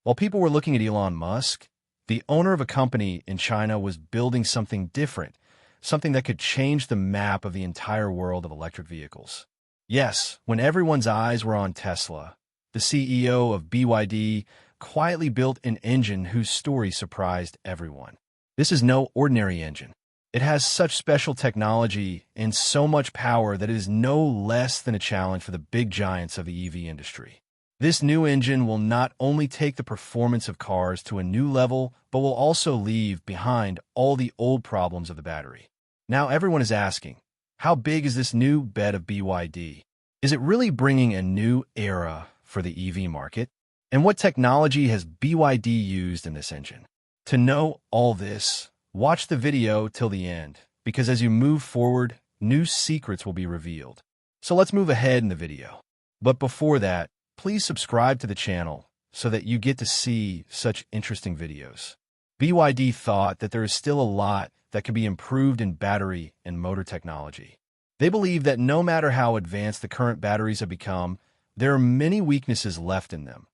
While people were looking at Elon Musk, the owner of a company in China was building something different, something that could change the map of the entire world of electric vehicles. Yes, when everyone's eyes were on Tesla, the CEO of BYD quietly built an engine whose story surprised everyone. This is no ordinary engine. It has such special technology and so much power that it is no less than a challenge for the big giants of the EV industry. This new engine will not only take the performance of cars to a new level, but will also leave behind all the old problems of the battery. Now everyone is asking, how big is this new bet of BYD? Is it really bringing a new era for the EV market? And what technology has BYD used in this engine? To know all this, watch the video till the end, because as you move forward, new secrets will be revealed. So let's move ahead in the video. But before that, please subscribe to the channel so that you get to see such interesting videos. BYD thought that there is still a lot that can be improved in battery and motor technology. They believe that no matter how advanced the current batteries have become, there are many weaknesses left in them.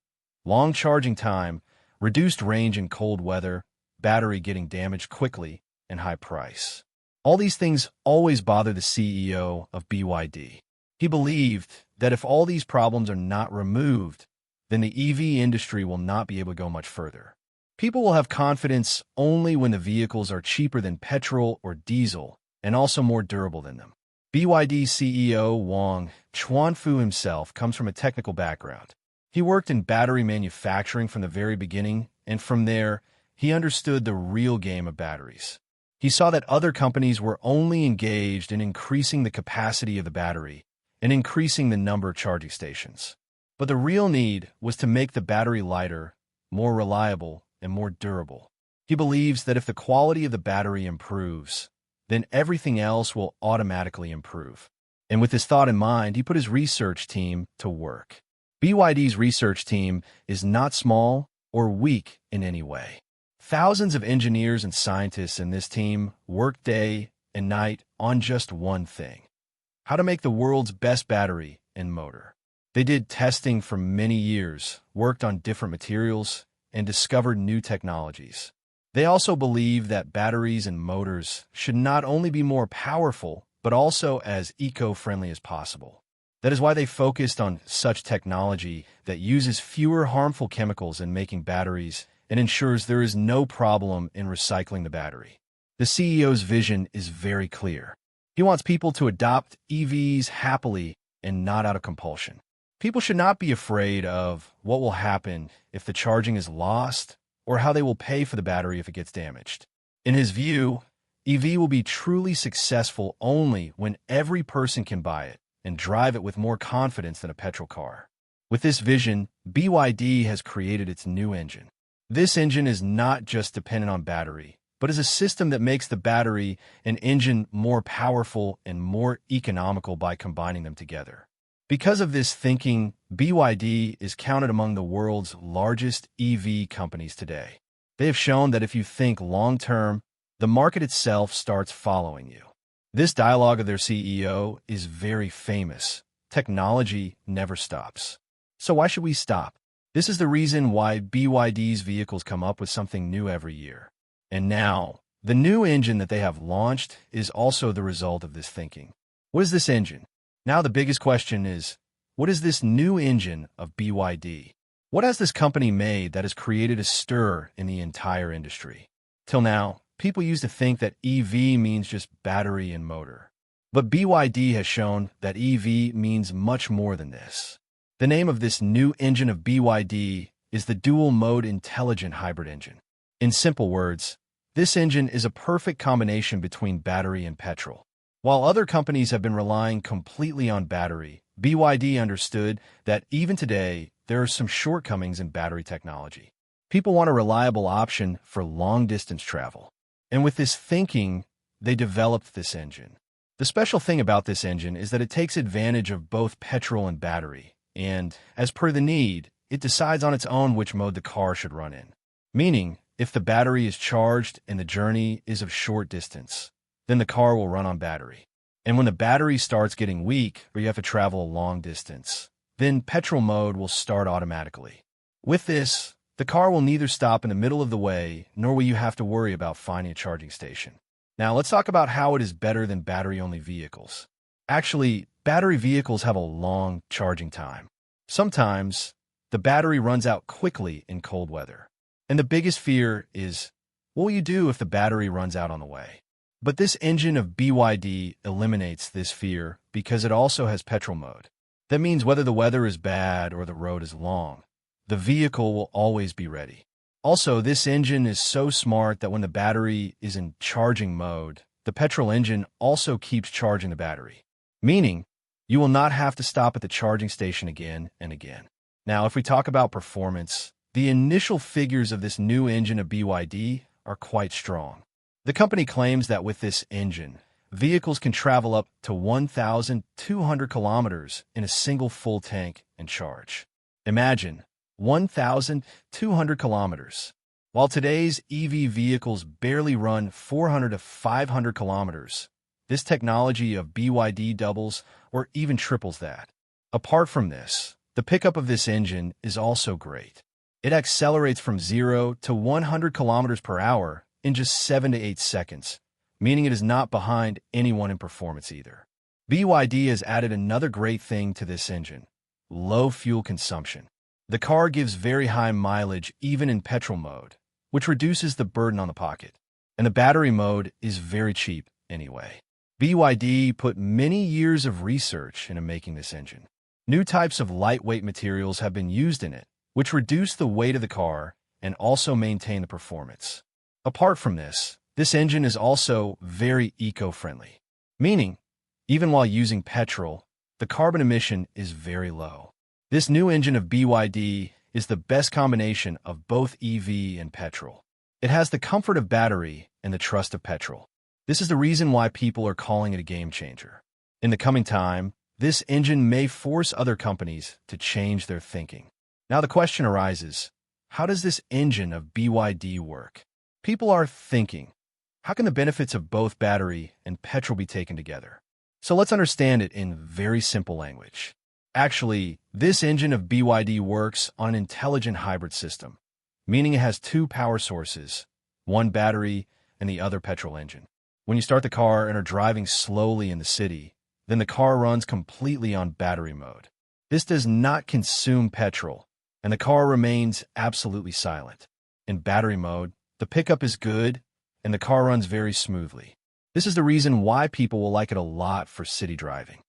Long charging time, reduced range in cold weather, battery getting damaged quickly, and high price. All these things always bother the CEO of BYD. He believed that if all these problems are not removed, then the EV industry will not be able to go much further. People will have confidence only when the vehicles are cheaper than petrol or diesel and also more durable than them. BYD CEO Wang Chuanfu himself comes from a technical background. He worked in battery manufacturing from the very beginning, and from there, he understood the real game of batteries. He saw that other companies were only engaged in increasing the capacity of the battery and increasing the number of charging stations. But the real need was to make the battery lighter, more reliable, and more durable. He believes that if the quality of the battery improves, then everything else will automatically improve. And with this thought in mind, he put his research team to work. BYD's research team is not small or weak in any way. Thousands of engineers and scientists in this team work day and night on just one thing: how to make the world's best battery and motor. They did testing for many years, worked on different materials, and discovered new technologies. They also believe that batteries and motors should not only be more powerful, but also as eco-friendly as possible. That is why they focused on such technology that uses fewer harmful chemicals in making batteries and ensures there is no problem in recycling the battery. The CEO's vision is very clear. He wants people to adopt EVs happily and not out of compulsion. People should not be afraid of what will happen if the charging is lost or how they will pay for the battery if it gets damaged. In his view, EV will be truly successful only when every person can buy it and drive it with more confidence than a petrol car. With this vision, BYD has created its new engine. This engine is not just dependent on battery, but is a system that makes the battery and engine more powerful and more economical by combining them together. Because of this thinking, BYD is counted among the world's largest EV companies today. They have shown that if you think long-term, the market itself starts following you. This dialogue of their CEO is very famous. Technology never stops. So why should we stop? This is the reason why BYD's vehicles come up with something new every year. And now, the new engine that they have launched is also the result of this thinking. What is this engine? Now the biggest question is, what is this new engine of BYD? What has this company made that has created a stir in the entire industry? Till now, people used to think that EV means just battery and motor. But BYD has shown that EV means much more than this. The name of this new engine of BYD is the dual-mode intelligent hybrid engine. In simple words, this engine is a perfect combination between battery and petrol. While other companies have been relying completely on battery, BYD understood that even today, there are some shortcomings in battery technology. People want a reliable option for long-distance travel. And with this thinking, they developed this engine. The special thing about this engine is that it takes advantage of both petrol and battery, and, as per the need, it decides on its own which mode the car should run in. Meaning, if the battery is charged and the journey is of short distance, then the car will run on battery. And when the battery starts getting weak, or you have to travel a long distance, then petrol mode will start automatically. With this, The car will neither stop in the middle of the way, nor will you have to worry about finding a charging station. Now, let's talk about how it is better than battery-only vehicles. Actually, battery vehicles have a long charging time. Sometimes, the battery runs out quickly in cold weather. And the biggest fear is, what will you do if the battery runs out on the way? But this engine of BYD eliminates this fear because it also has petrol mode. That means whether the weather is bad or the road is long, the vehicle will always be ready. Also, this engine is so smart that when the battery is in charging mode, the petrol engine also keeps charging the battery, meaning you will not have to stop at the charging station again and again. Now, if we talk about performance, the initial figures of this new engine of BYD are quite strong. The company claims that with this engine, vehicles can travel up to 1,200 kilometers in a single full tank and charge. Imagine 1,200 kilometers. While today's EV vehicles barely run 400 to 500 kilometers, this technology of BYD doubles or even triples that. Apart from this, the pickup of this engine is also great. It accelerates from 0 to 100 kilometers per hour in just 7 to 8 seconds, meaning it is not behind anyone in performance either. BYD has added another great thing to this engine: low fuel consumption. The car gives very high mileage even in petrol mode, which reduces the burden on the pocket. And the battery mode is very cheap anyway. BYD put many years of research into making this engine. New types of lightweight materials have been used in it, which reduce the weight of the car and also maintain the performance. Apart from this engine is also very eco-friendly, meaning, even while using petrol, the carbon emission is very low. This new engine of BYD is the best combination of both EV and petrol. It has the comfort of battery and the trust of petrol. This is the reason why people are calling it a game changer. In the coming time, this engine may force other companies to change their thinking. Now the question arises, how does this engine of BYD work? People are thinking, how can the benefits of both battery and petrol be taken together? So let's understand it in very simple language. Actually, this engine of BYD works on an intelligent hybrid system, meaning it has two power sources, one battery and the other petrol engine. When you start the car and are driving slowly in the city, then the car runs completely on battery mode. This does not consume petrol, and the car remains absolutely silent. In battery mode, the pickup is good, and the car runs very smoothly. This is the reason why people will like it a lot for city driving.